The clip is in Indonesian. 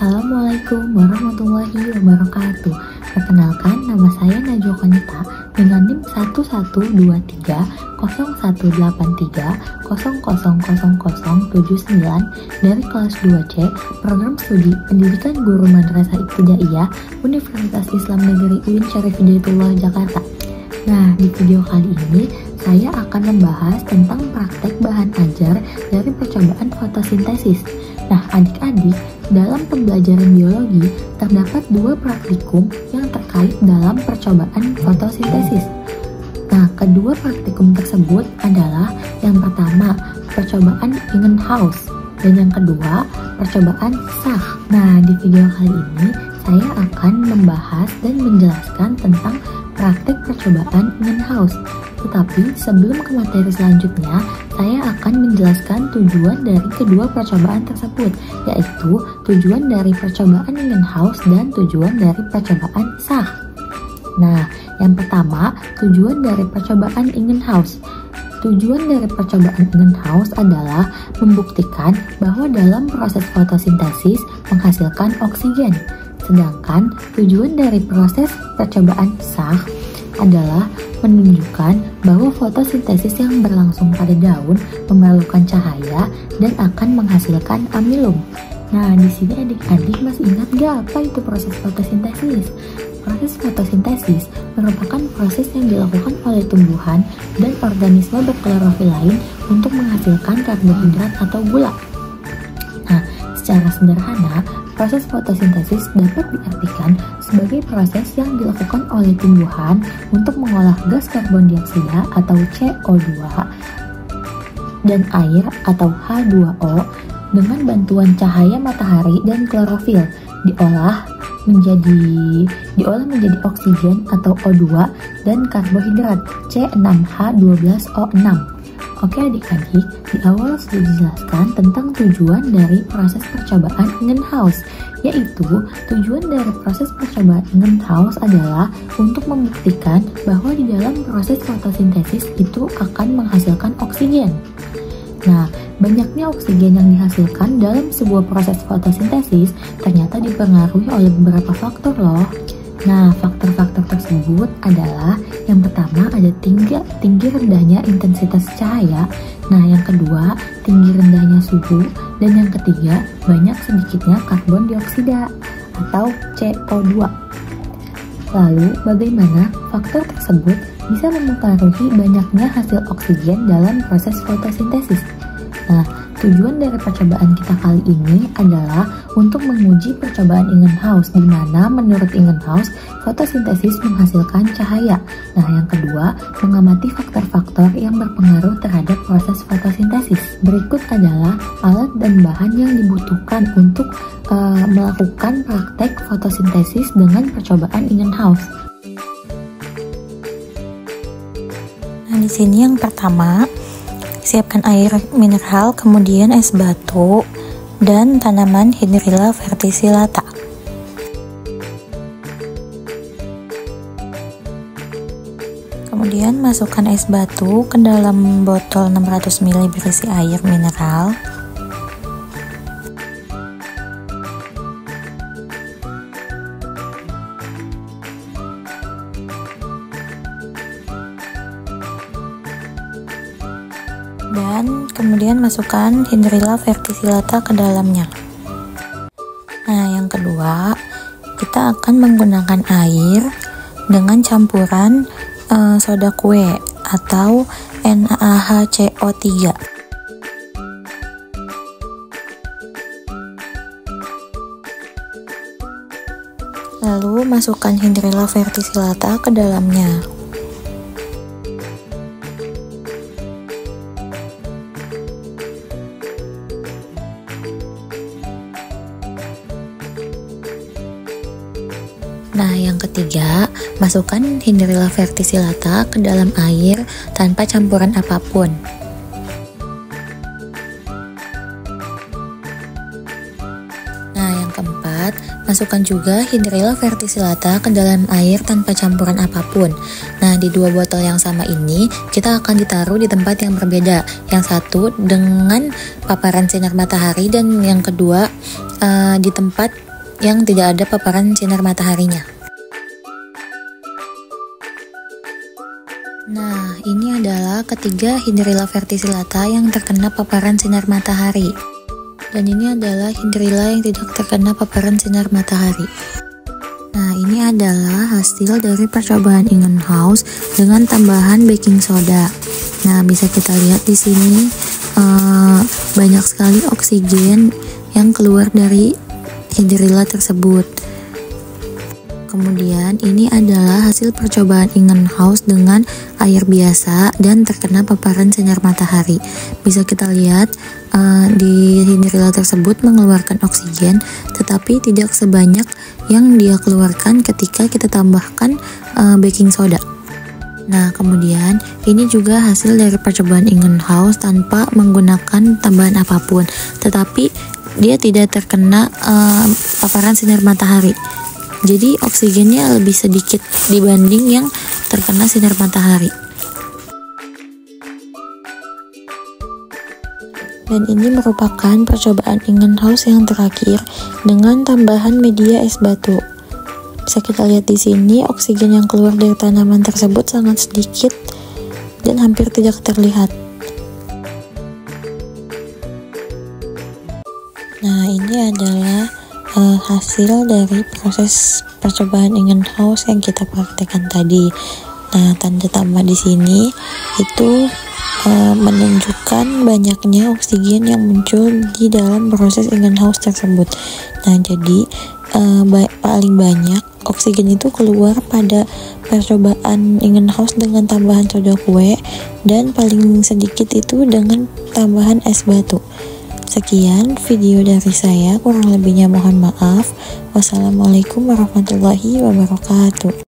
Assalamualaikum warahmatullahi wabarakatuh. Perkenalkan, nama saya Najwa Konita dengan NIM 11812300000079 dari kelas 2C Program Studi Pendidikan Guru Madrasah Ibtidaiyah Universitas Islam Negeri UIN Syarif Hidayatullah Jakarta. Nah, di video kali ini saya akan membahas tentang praktek bahan ajar dari percobaan fotosintesis. Nah, adik-adik, dalam pembelajaran biologi terdapat dua praktikum yang terkait dalam percobaan fotosintesis. Nah, kedua praktikum tersebut adalah yang pertama, percobaan Ingenhousz, dan yang kedua, percobaan Sach. Nah, di video kali ini saya akan membahas dan menjelaskan tentang praktik percobaan Ingenhousz. Tetapi sebelum ke materi selanjutnya, saya akan menjelaskan tujuan dari kedua percobaan tersebut, yaitu tujuan dari percobaan Ingenhousz dan tujuan dari percobaan Sach. Nah, yang pertama, tujuan dari percobaan Ingenhousz. Tujuan dari percobaan Ingenhousz adalah membuktikan bahwa dalam proses fotosintesis menghasilkan oksigen. Sedangkan tujuan dari proses percobaan Sach adalah menunjukkan bahwa fotosintesis yang berlangsung pada daun memerlukan cahaya dan akan menghasilkan amilum. Nah, di sini adik-adik masih ingat gak apa itu proses fotosintesis? Proses fotosintesis merupakan proses yang dilakukan oleh tumbuhan dan organisme berklorofil lain untuk menghasilkan karbohidrat atau gula. Nah, secara sederhana, proses fotosintesis dapat diartikan sebagai proses yang dilakukan oleh tumbuhan untuk mengolah gas karbon dioksida atau CO2 dan air atau H2O dengan bantuan cahaya matahari dan klorofil diolah menjadi oksigen atau O2 dan karbohidrat C6H12O6. Oke adik-adik, di awal sudah dijelaskan tentang tujuan dari proses percobaan Ingenhousz, yaitu tujuan dari proses percobaan Ingenhousz adalah untuk membuktikan bahwa di dalam proses fotosintesis itu akan menghasilkan oksigen. Nah, banyaknya oksigen yang dihasilkan dalam sebuah proses fotosintesis ternyata dipengaruhi oleh beberapa faktor loh. Nah, faktor-faktor tersebut adalah yang pertama ada tinggi rendahnya intensitas cahaya, nah yang kedua tinggi rendahnya suhu, dan yang ketiga banyak sedikitnya karbon dioksida atau CO2. Lalu bagaimana faktor tersebut bisa mempengaruhi banyaknya hasil oksigen dalam proses fotosintesis? Nah, tujuan dari percobaan kita kali ini adalah untuk menguji percobaan Ingenhousz, di mana menurut Ingenhousz fotosintesis menghasilkan cahaya. Nah, yang kedua, mengamati faktor-faktor yang berpengaruh terhadap proses fotosintesis. Berikut adalah alat dan bahan yang dibutuhkan untuk melakukan praktek fotosintesis dengan percobaan Ingenhousz. Nah, di sini yang pertama, siapkan air mineral, kemudian es batu, dan tanaman Hydrilla verticillata. Kemudian masukkan es batu ke dalam botol 600 ml berisi air mineral. Dan kemudian masukkan Hydrilla verticillata ke dalamnya. Nah, yang kedua, kita akan menggunakan air dengan campuran soda kue atau NaHCO3. Lalu masukkan Hydrilla verticillata ke dalamnya. Nah, yang ketiga, masukkan Hydrilla verticillata ke dalam air tanpa campuran apapun. Nah, yang keempat, masukkan juga Hydrilla verticillata ke dalam air tanpa campuran apapun. Nah, di dua botol yang sama ini, kita akan ditaruh di tempat yang berbeda. Yang satu dengan paparan sinar matahari dan yang kedua di tempat yang tidak ada paparan sinar mataharinya. Nah, ini adalah ketiga Hydrilla verticillata yang terkena paparan sinar matahari. Dan ini adalah Hydrilla yang tidak terkena paparan sinar matahari. Nah, ini adalah hasil dari percobaan Ingenhousz dengan tambahan baking soda. Nah, bisa kita lihat di sini banyak sekali oksigen yang keluar dari Hydrilla tersebut. Kemudian ini adalah hasil percobaan Ingenhousz dengan air biasa dan terkena paparan sinar matahari. Bisa kita lihat di Hydrilla tersebut mengeluarkan oksigen, tetapi tidak sebanyak yang dia keluarkan ketika kita tambahkan baking soda. Nah, kemudian ini juga hasil dari percobaan Ingenhousz tanpa menggunakan tambahan apapun, tetapi dia tidak terkena paparan sinar matahari. Jadi oksigennya lebih sedikit dibanding yang terkena sinar matahari. Dan ini merupakan percobaan Ingenhousz yang terakhir dengan tambahan media es batu. Bisa kita lihat di sini oksigen yang keluar dari tanaman tersebut sangat sedikit dan hampir tidak terlihat. Nah, ini adalah hasil dari proses percobaan Ingenhousz yang kita praktekkan tadi. Nah, tanda tambah di sini itu menunjukkan banyaknya oksigen yang muncul di dalam proses Ingenhousz tersebut. Nah, jadi paling banyak oksigen itu keluar pada percobaan Ingenhousz dengan tambahan soda kue, dan paling sedikit itu dengan tambahan es batu. Sekian video dari saya, kurang lebihnya mohon maaf. Wassalamualaikum warahmatullahi wabarakatuh.